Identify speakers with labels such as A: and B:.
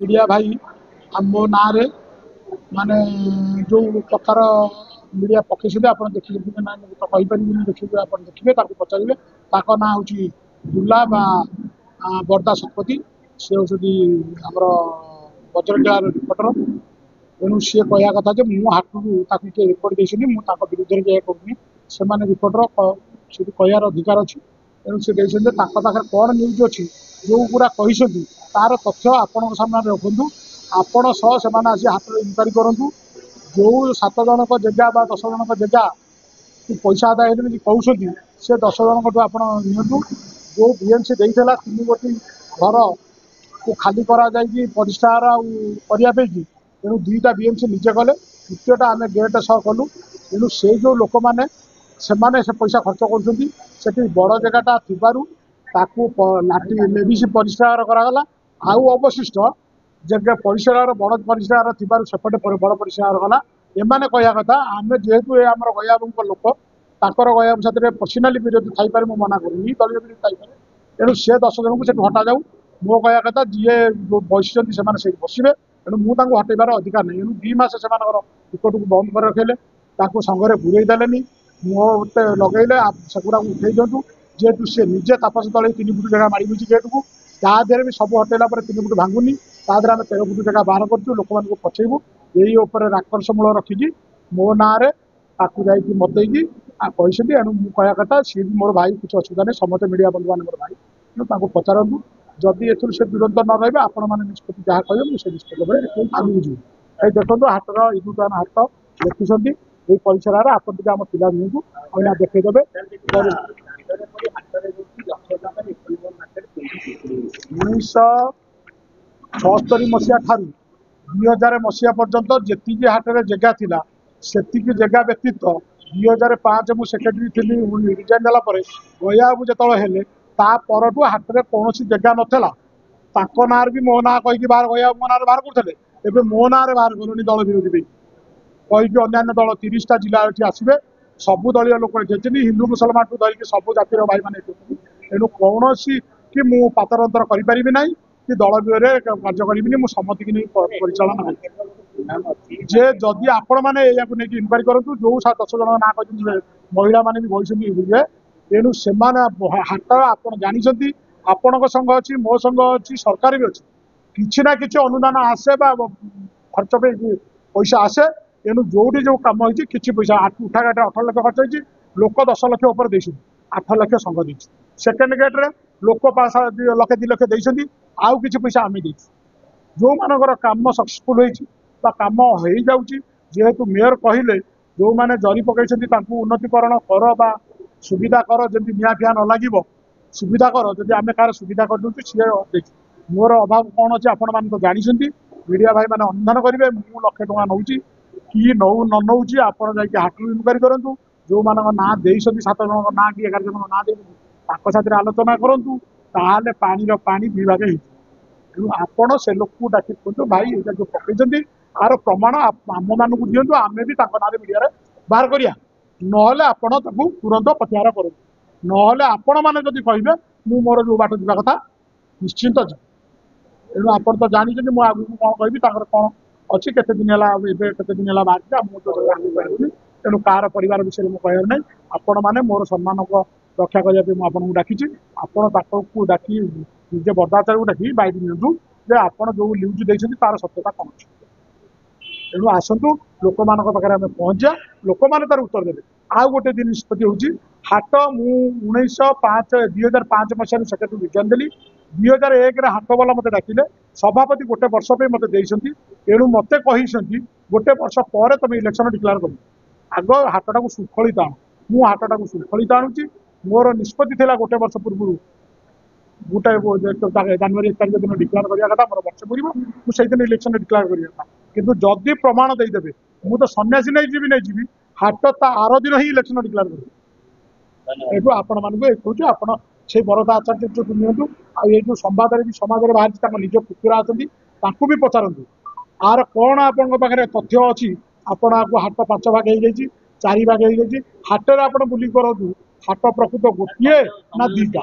A: media भाई मो ना माने जो प्रकार मीडिया पकई आप देखिए ना तो कहीपर देखिए आप देखिए पचारे ना हूँ दुला बरदा शतपथी सी हूँ बज्रकेलार रिपोर्टर तेणु सी कह कथा हाथ किए रिपोर्ट देती मुझे विरुद्ध में करूनी से रिपोर्टर से कहार अधिकार अच्छी तेणु सी पाखे कौन न्यूज अच्छी जो पूरा कही तार तथ्य आपण सामने रखु आपण सह से हाथ इनक्वारी करूँ जो 7 जनक जेगा 10 जनक जेगा कि पैसा आदाय है कहते से 10 जनक आप जो बीएमसी देता 3 गोटी घर को खाली परिष्कार करने तेणु 2टा बीएमसी निजे कले तृतीयटा आम गेट सह कलु तेणु से जो लोक मैंने से पैसा खर्च कर बड़ जगहटा थी लेविसी परिष्कार कराला आउ अवशिष्ट जगह परिष्कार बड़ परिष्कार सेपटे बड़ परिष्कार गला एमाने कह कथा आम जेहेतु आम गयाबू लोक ताकर गयाबू साथी पर्सनाली विरोधी थी मुझे मना करूनी दलीय विरोधी थी तेणु से 10 जन को हटा जाऊ मो कह कथा जी बस से बसवे तेणु मुझे हटेबार अधिकार नहीं तेणु 2 मास से टिकट को बंद कर रखे संगे बुरे देले मते लगे सेगुड़ा उठे दिंतु जेहेतु सी निजे तापस तले 3 फुट जगह माड़ी बुझी गेट को तादेह भी सब हटेला 3 फुट भांगुनी तादेह आम 13 फुट जगह बाहर करूँ लोक मैं पचेबू यही राक्षसमूल रखिकी मो ना मतई कहते तेणु मुझे कह कथा सी भी मोर भाई कुछ असुविधा नहीं समस्त मीडिया बंधु मान मोर भाई तेणु पचारतु जदि ए विरोध न रही आपण मैंने निष्पत्ति जहाँ कहे मुझे निष्पत्ति आगे जी देखो हाटर इदुदान हाट लिखुंट ये परिसर आप आम पिला दिखु अना देखईदे 1976 मसीहा ठारू 2000 मसीहा पर्यंत जी हाटर जगह थिला सेतिकी जगह व्यतीत 2005 मु सेक्रेटरी थी रिजाइन देला गयाबू जो हेले परठू हाट में कौन जगह नाला ना भी मो ना कहीकि बाहर गया मो ना बाहर करते एवं मो ना बाहर करूनी दल विरोधी कहीकि अन्य दल 30टा जिला आसवे सबू दलीय लोक हिंदू मुसलमान ठूँ धरिकी सब जातिर भाई मैंने तेणु कौन कि मु पातरअंतर करें कि दल विरोध कार्य करी सम्मति की नहीं परिचालन जे जदि आपण मैंने इनक्वारी करूँ जो 10 जन ना कह महिला मैंने भी बही तेणु से हाट आप जानते आपण संघ अच्छी मो संघ अच्छी सरकार भी अच्छी किसी ना कि अनुदान आसे खर्च पे पैसा आसे तेणु जो जो कम होती किसी पैसा उठा गाटे 18 लाख खर्च होती लोक 10 लाख उपर दे 8 लाख संघ दे सेकेंड गेट्रे लोक 1 लाख 2 लाख दे आउ कि पैसा आम दे जो मानकर कम सक्सेसफुल होम हो जाऊँगी जेहेतु मेयर कहले जो मैंने जरी पकड़ उन्नतीकरण कर बा सुविधा कर जमी निआ फिया न लगे सुविधा कर जब आम कार सुविधा कर दूँ सी मोर अभाव कौन अच्छे आपण मैंने तो जानते मीडिया भाई मैंने अनुधान करेंगे मुझे 1 लाख टଙ୍କା नौ कि नौ न नौ आप हाटू इनक्वारी करूँ जो मान ना दे 7 जन ना कि 11 जन ना दे साथी आलोचना करूँ ताल पानी पीवा तेणु आपण से लोक को डाक कहूँ भाई ये जो पकड़ तार प्रमाण आम मानक दिंतु आम भी ना मीडिया बाहर करिया ना आपण तुरंत प्रत्याहार करूँ ना आपण मैंने जब कहे मु मोर जो बाट जा कथा निश्चिंत जी तेणु आप तो जानते मुझे आगे कौन कहि कौन अच्छी केते दिन है बाहर मुझे तेणु कार परिवार विषय में कहर ना आपण मैंने मोर सम्मान को रक्षा करने मुझे डाकी आपको डाकी निजे बर्दाचार को डाकी बैठ दिंतु जे आप जो न्यूज देते तार सत्यता कौन अच्छी तेणु आसतु लोक मान पाखे आम पहुँचा लोक मैंने तार उत्तर देते आउ गोटे दिन निष्पत्ति हूँ हाट मु 2005 मसीह सेक्रेटरी रिजाइन देली 2001 हाट वाला मत डाकिले सभापति गोटे वर्ष मत देती तेणु मत कही गोटे वर्ष पर तुम इलेक्शन डिक्लेयर कर आग हाटा को सुखलित आण मु हाटा को सुखलित आणुची मोर निष्पत्ति थी गोटे वर्ष पूर्व गोटे जनवरी 1 तारिख दिन डिक्लेयर करवा कथा मोर वर्ष पूर्व मुझे इलेक्शन डिक्लेयर करवा किंतु जदि प्रमाण देदेवे मु तो सन्यासी नहीं जी हाट आर दिन ही इलेक्शन डिक्लेयर कर आपण मानक आप से बरदा आचार्य जो नियंतु जो संवाद भी समाज में बाहर निज पुतुरा अच्छा भी पचारतु आर कौन आपण पाखे तथ्य अच्छी आपण हाट 5 भाग हो 4 भाग हो हाटे आप बुलिक करूँ हाट प्रकृत गोटे ना 2टा